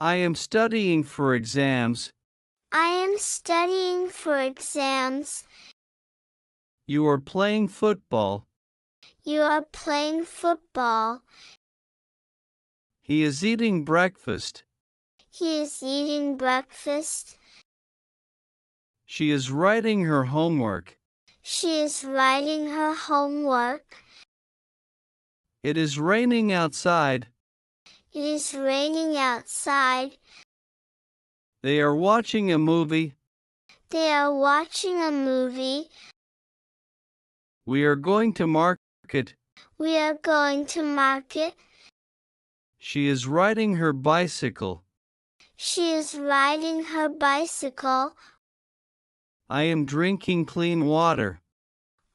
I am studying for exams. I am studying for exams. You are playing football. You are playing football. He is eating breakfast. He is eating breakfast. She is writing her homework. She is writing her homework. It is raining outside. It is raining outside. They are watching a movie. They are watching a movie. We are going to market. We are going to market. She is riding her bicycle. She is riding her bicycle. I am drinking clean water.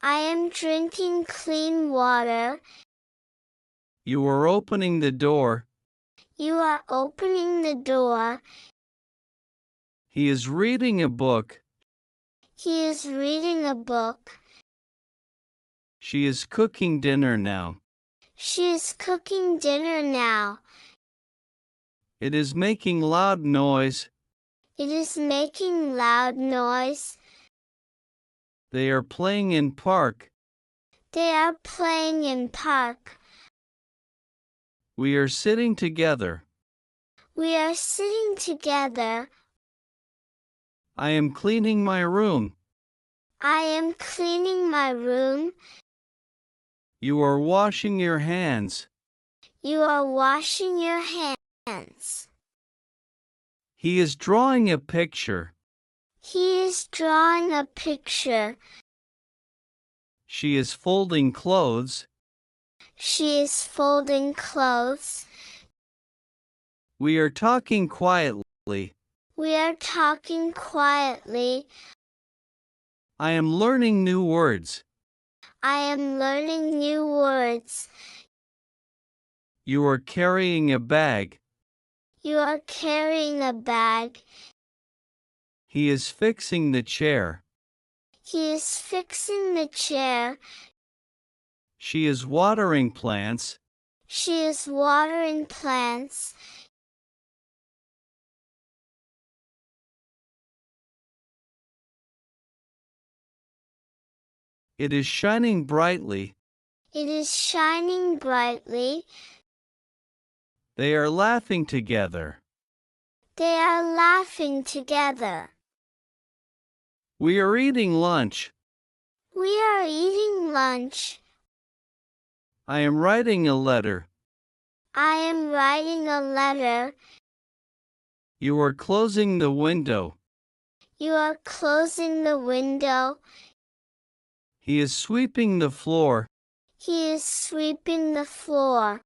I am drinking clean water. You are opening the door. You are opening the door. He is reading a book. He is reading a book. She is cooking dinner now. She is cooking dinner now. It is making loud noise. It is making loud noise. They are playing in park. They are playing in park. We are sitting together. We are sitting together. I am cleaning my room. I am cleaning my room. You are washing your hands. You are washing your hands. He is drawing a picture. He is drawing a picture. She is folding clothes. She is folding clothes. We are talking quietly. We are talking quietly. I am learning new words. I am learning new words. You are carrying a bag. You are carrying a bag. He is fixing the chair. He is fixing the chair. She is watering plants. She is watering plants. It is shining brightly. It is shining brightly. They are laughing together. They are laughing together. We are eating lunch. We are eating lunch. I am writing a letter. I am writing a letter. You are closing the window. You are closing the window. He is sweeping the floor. He is sweeping the floor.